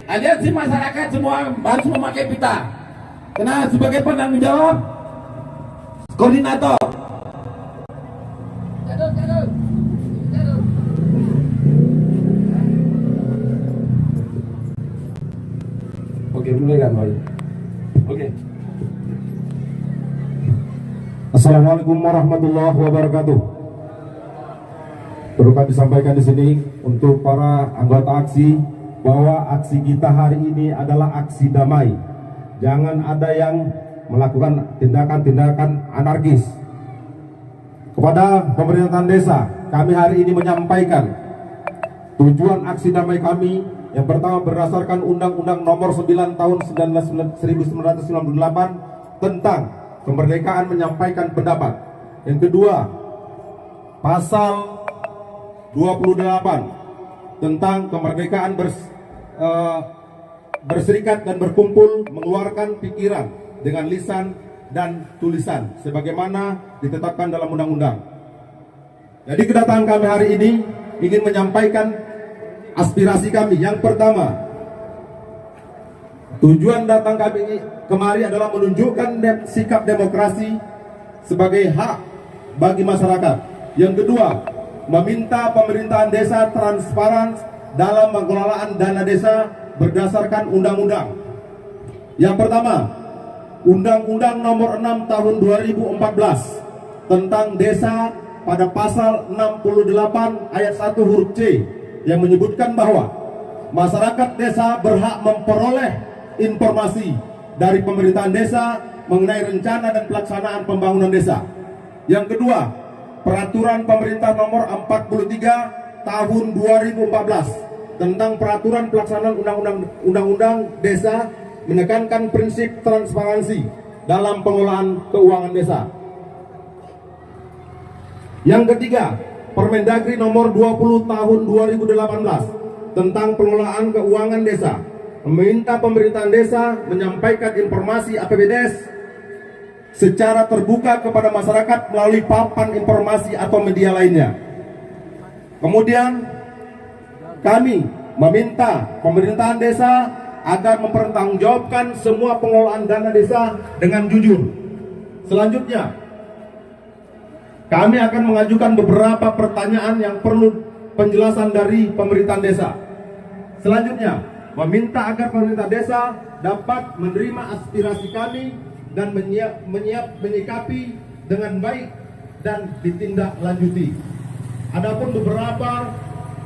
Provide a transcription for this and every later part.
Aliansi masyarakat semua harus memakai pita. Karena sebagai penanggung jawab, koordinator. Oke, mulai kan, Pak? Oke. Assalamualaikum warahmatullahi wabarakatuh. Perlu kami sampaikan di sini untuk para anggota aksi bahwa aksi kita hari ini adalah aksi damai. Jangan ada yang melakukan tindakan-tindakan anarkis. Kepada pemerintahan desa, kami hari ini menyampaikan tujuan aksi damai kami yang pertama berdasarkan Undang-Undang Nomor 9 Tahun 1998 tentang kemerdekaan menyampaikan pendapat. Yang kedua, pasal 28 tentang kemerdekaan berserikat dan berkumpul, mengeluarkan pikiran dengan lisan dan tulisan sebagaimana ditetapkan dalam undang-undang. Jadi kedatangan kami hari ini ingin menyampaikan aspirasi kami. Yang pertama, tujuan datang kami kemari adalah menunjukkan sikap demokrasi sebagai hak bagi masyarakat. Yang kedua, meminta pemerintahan desa transparan dalam pengelolaan dana desa berdasarkan undang-undang. Yang pertama, Undang-Undang Nomor 6 Tahun 2014 tentang desa pada pasal 68 ayat 1 huruf C yang menyebutkan bahwa masyarakat desa berhak memperoleh informasi dari pemerintahan desa mengenai rencana dan pelaksanaan pembangunan desa. Yang kedua, Peraturan Pemerintah Nomor 43 Tahun 2014 tentang peraturan pelaksanaan undang-undang desa menekankan prinsip transparansi dalam pengelolaan keuangan desa. Yang ketiga, Permendagri Nomor 20 Tahun 2018 tentang pengelolaan keuangan desa meminta pemerintahan desa menyampaikan informasi APBDes secara terbuka kepada masyarakat melalui papan informasi atau media lainnya. Kemudian kami meminta pemerintahan desa agar mempertanggungjawabkan semua pengelolaan dana desa dengan jujur. Selanjutnya, kami akan mengajukan beberapa pertanyaan yang perlu penjelasan dari pemerintahan desa. Selanjutnya, meminta agar pemerintah desa dapat menerima aspirasi kami dan menyikapi dengan baik dan ditindaklanjuti. Adapun beberapa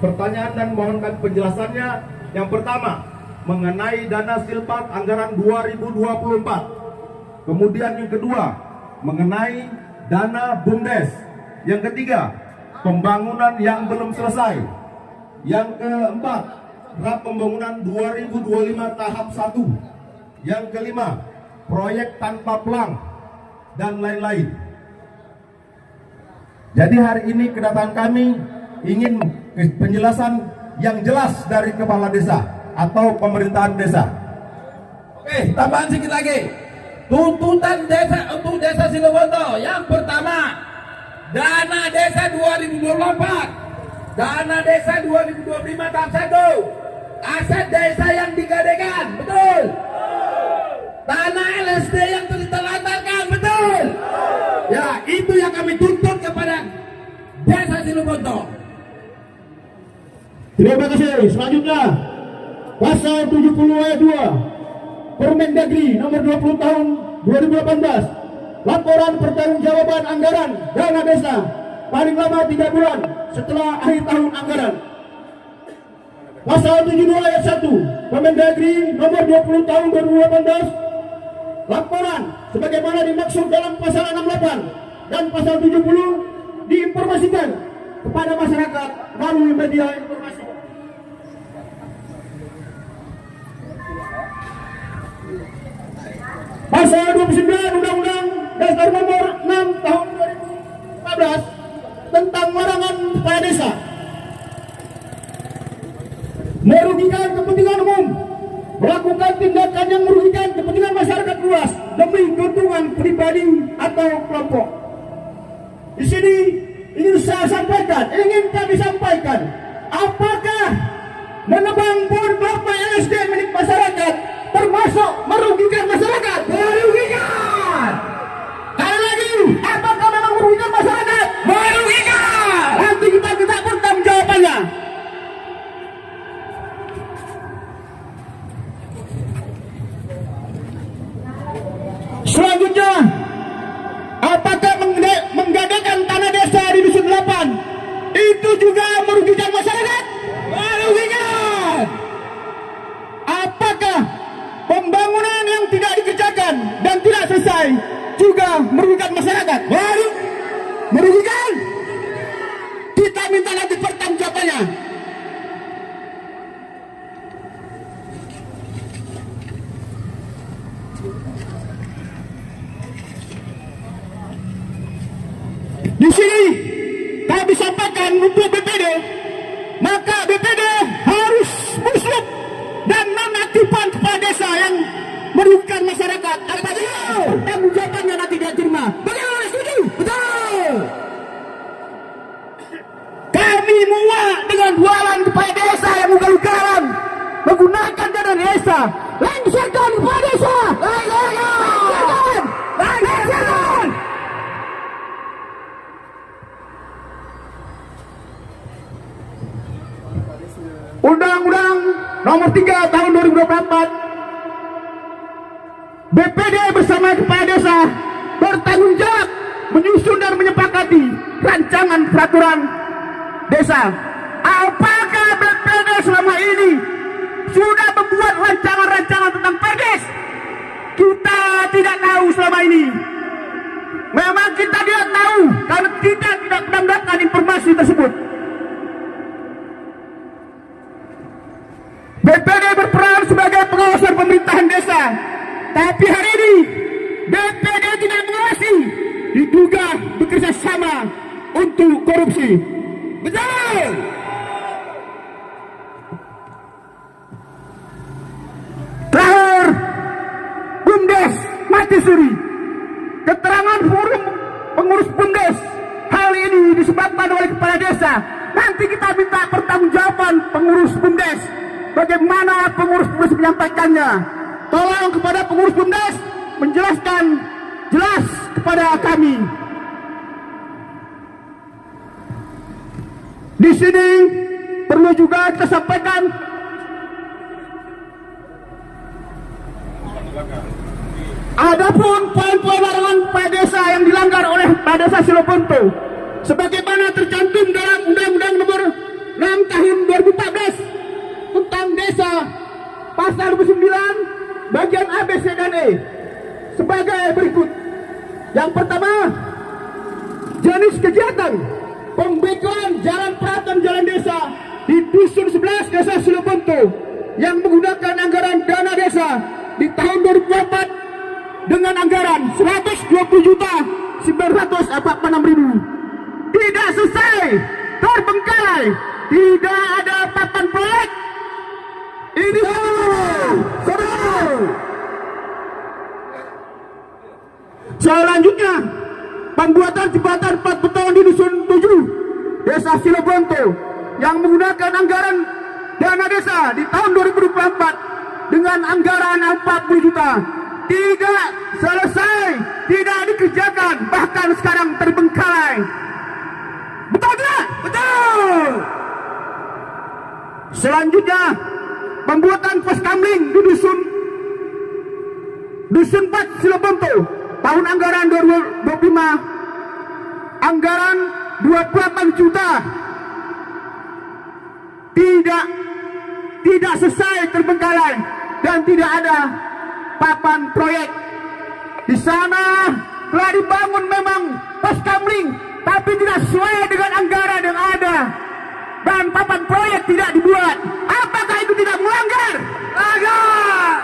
pertanyaan dan mohonkan penjelasannya. Yang pertama, mengenai dana silpat anggaran 2024. Kemudian yang kedua, mengenai dana BUMDes. Yang ketiga, pembangunan yang belum selesai. Yang keempat, draft pembangunan 2025 tahap 1. Yang kelima, proyek tanpa pelang dan lain-lain. Jadi hari ini kedatangan kami ingin penjelasan yang jelas dari kepala desa atau pemerintahan desa. Oke, tambahan sedikit lagi. Tuntutan desa untuk desa Situbondo. Yang pertama, dana desa 2024, dana desa 2025 tahap 1, aset desa yang digadekan, betul? Tanah LSD yang ditelantarkan, betul? Ya, itu yang kami tuntut kepada desa Situbondo. Terima kasih. Selanjutnya, pasal 70 ayat 2 Permendagri Nomor 20 Tahun 2018, laporan pertanggungjawaban anggaran dana desa paling lama 3 bulan setelah akhir tahun anggaran. Pasal 72 ayat 1 Permendagri Nomor 20 Tahun 2018, laporan sebagaimana dimaksud dalam pasal 68 dan pasal 70 diinformasikan kepada masyarakat melalui media informasi. Pasal 29 Undang-Undang Dasar Nomor 6 Tahun 2014 tentang larangan kepala desa merugikan kepentingan umum, melakukan tindakan yang merugikan kepentingan masyarakat luas demi keuntungan pribadi atau kelompok. Di sini ingin saya sampaikan, ingin kami sampaikan, apakah menebang pohon kelapa LSD milik masyarakat termasuk merugikan masyarakat? Merugikan. Sekali lagi, apakah memang merugikan masyarakat? Merugikan. Nanti kita pertanggung jawabannya. Selanjutnya, apakah menggadaikan tanah desa di Dusun 8 itu juga merugikan masyarakat? Merugikan. Apakah pembangunan yang tidak dikerjakan dan tidak selesai juga merugikan masyarakat? Merugikan. Kita minta nanti pertanggungjawabannya. Di sini kami sampaikan untuk BPD, maka BPD harus muslim dan nonaktifan kepala desa yang merugikan masyarakat. Apabila tanggung jawabannya nanti tidak terima. Bagaimana, setuju? Betul. Kami muak dengan jualan kepala desa yang ugal-ugalan menggunakan dana desa. Lengserkan kepala desa. Lengserkan. Lengserkan. Undang-Undang Nomor 3 Tahun 2024, BPD bersama kepala desa bertanggung jawab menyusun dan menyepakati rancangan peraturan desa. Apakah BPD selama ini sudah membuat rancangan-rancangan tentang PDS? Kita tidak tahu selama ini. Memang kita tidak tahu karena kita tidak mendapatkan informasi tersebut. BPD berperan sebagai pengawasan pemerintahan desa, tapi hari ini BPD tidak mengawasi, diduga bekerja sama untuk korupsi. Betul. Terakhir, BUMDes mati suri. Keterangan forum pengurus BUMDes hal ini disebabkan oleh kepala desa. Nanti kita minta pertanggungjawaban pengurus BUMDes. Bagaimana pengurus BUMDes menyampaikannya? Tolong kepada pengurus BUMDes menjelaskan jelas kepada kami. Di sini perlu juga kita sampaikan adapun poin-poin larangan kepala desa yang dilanggar oleh kepala desa Silobonto sebagaimana tercantum dalam Undang-Undang Nomor 6 Tahun 2014 tentang desa pasal 29 bagian A, B, C, dan E sebagai berikut. Yang pertama, jenis kegiatan pembegoan jalan peraturan jalan desa di Dusun 11 Desa Silobonto yang menggunakan anggaran dana desa di tahun 2024 dengan anggaran 120.946.000 tidak selesai, terbengkalai, tidak ada papan proyek. Ini selanjutnya, pembuatan jembatan 4 beton di Dusun 7 Desa Silobonto yang menggunakan anggaran dana desa di tahun 2024 dengan anggaran 40 juta tidak selesai, tidak dikerjakan, bahkan sekarang terbengkalai. Betul tidak? Betul. Selanjutnya, pembuatan pos kamling di Dusun 4 Silobonto tahun anggaran 2025 anggaran 28 juta tidak selesai, terbengkalai dan tidak ada papan proyek. Di sana telah dibangun memang pos kamling tapi tidak sesuai dengan anggaran yang ada dan papan proyek tidak dibuat. Apakah itu tidak melanggar? Melanggar.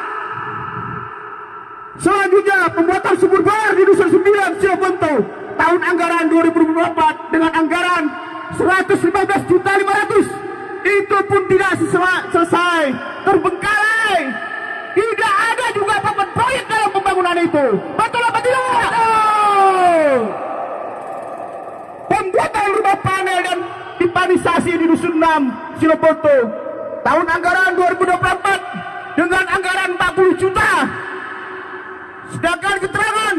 Selanjutnya, pembuatan sumur bor di Dusun 9 Silobonto tahun anggaran 2024 dengan anggaran 115.500.000 itu pun tidak selesai, terbengkalai, tidak ada juga papan proyek dalam pembangunan itu. Betul apa tidak? Betul. pembuatan rumah panel dan pipanisasi di Dusun 6 Siloboto tahun anggaran 2024 dengan anggaran 40 juta. Sedangkan keterangan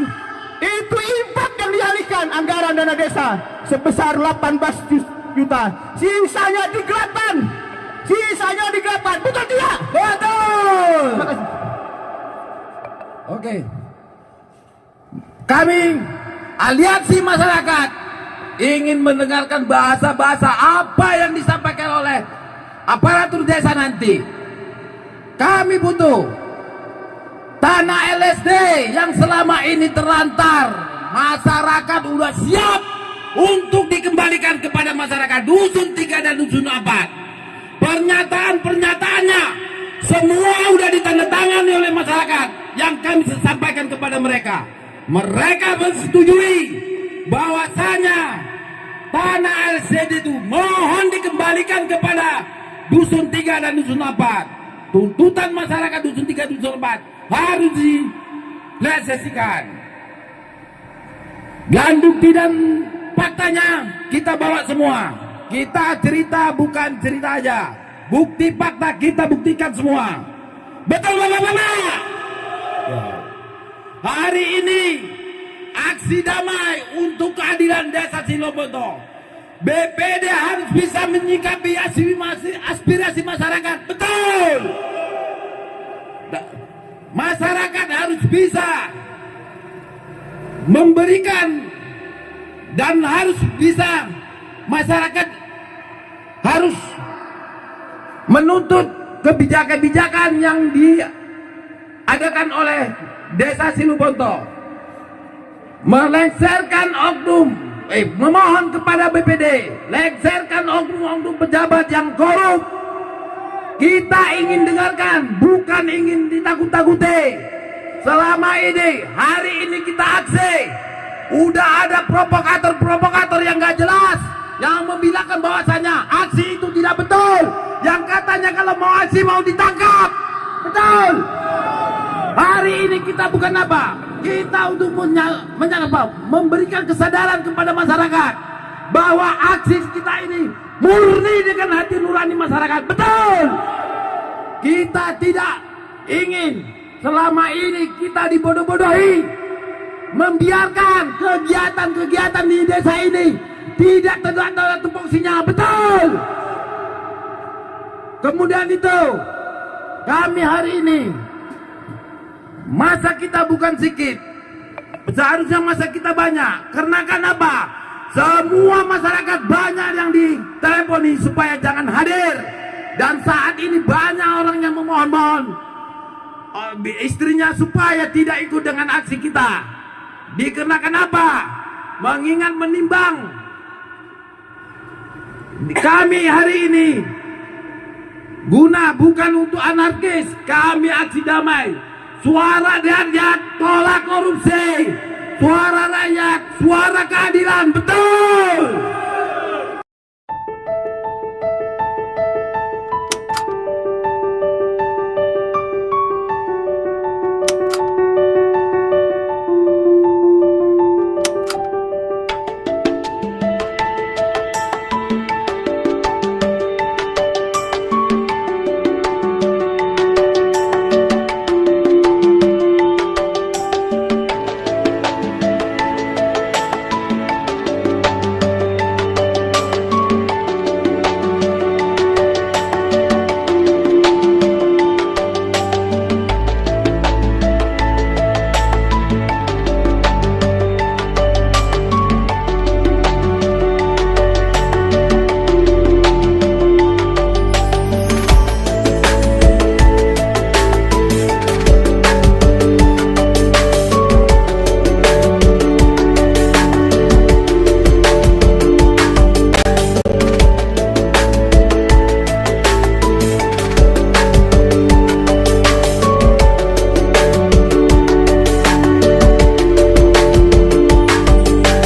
itu infak yang dialihkan anggaran dana desa sebesar 18 juta. Sisanya digelapkan. Betul tidak? Betul. Terima kasih. Oke. Kami aliansi masyarakat ingin mendengarkan bahasa-bahasa apa yang disampaikan oleh aparatur desa nanti. Kami butuh tanah LSD yang selama ini terlantar. Masyarakat udah siap untuk dikembalikan kepada masyarakat Dusun 3 dan Dusun 4. Pernyataan-pernyataannya semua udah ditandatangani oleh masyarakat yang kami sampaikan kepada mereka. Mereka menyetujui bahwasanya tanah LCD itu mohon dikembalikan kepada Dusun 3 dan Dusun 4. Tuntutan masyarakat Dusun 3 dan Dusun 4 harus direalisasikan. Dan bukti dan faktanya kita bawa semua. Kita cerita bukan cerita aja. Bukti fakta kita buktikan semua. Betul Bapak-bapak? Hari ini aksi damai untuk keadilan desa Siloboto. BPD harus bisa menyikapi aspirasi masyarakat. Betul. Masyarakat harus bisa memberikan dan harus bisa masyarakat harus menuntut kebijakan-kebijakan yang diadakan oleh Desa Siloboto, melengsarkan oknum, memohon kepada BPD, lengserkan oknum-oknum pejabat yang korup. Kita ingin dengarkan, bukan ingin ditakut-takuti. Selama ini, hari ini kita aksi, udah ada provokator-provokator yang gak jelas, yang membilangkan bahwasanya aksi itu tidak betul, yang katanya kalau mau aksi mau ditangkap. Betul. Hari ini kita bukan apa, kita untuk memberikan kesadaran kepada masyarakat bahwa aksi kita ini murni dengan hati nurani masyarakat. Betul. Kita tidak ingin selama ini kita dibodoh-bodohi, membiarkan kegiatan-kegiatan di desa ini tidak terdapat tupoksinya. Betul. Kemudian itu kami hari ini masa kita bukan sedikit, seharusnya masa kita banyak. Karena kenapa? Semua masyarakat banyak yang diteleponi supaya jangan hadir. Dan saat ini banyak orang yang memohon-mohon istrinya supaya tidak ikut dengan aksi kita. Dikarenakan apa? Mengingat menimbang kami hari ini guna bukan untuk anarkis, kami aksi damai. Suara rakyat tolak korupsi, suara rakyat, suara keadilan. Betul.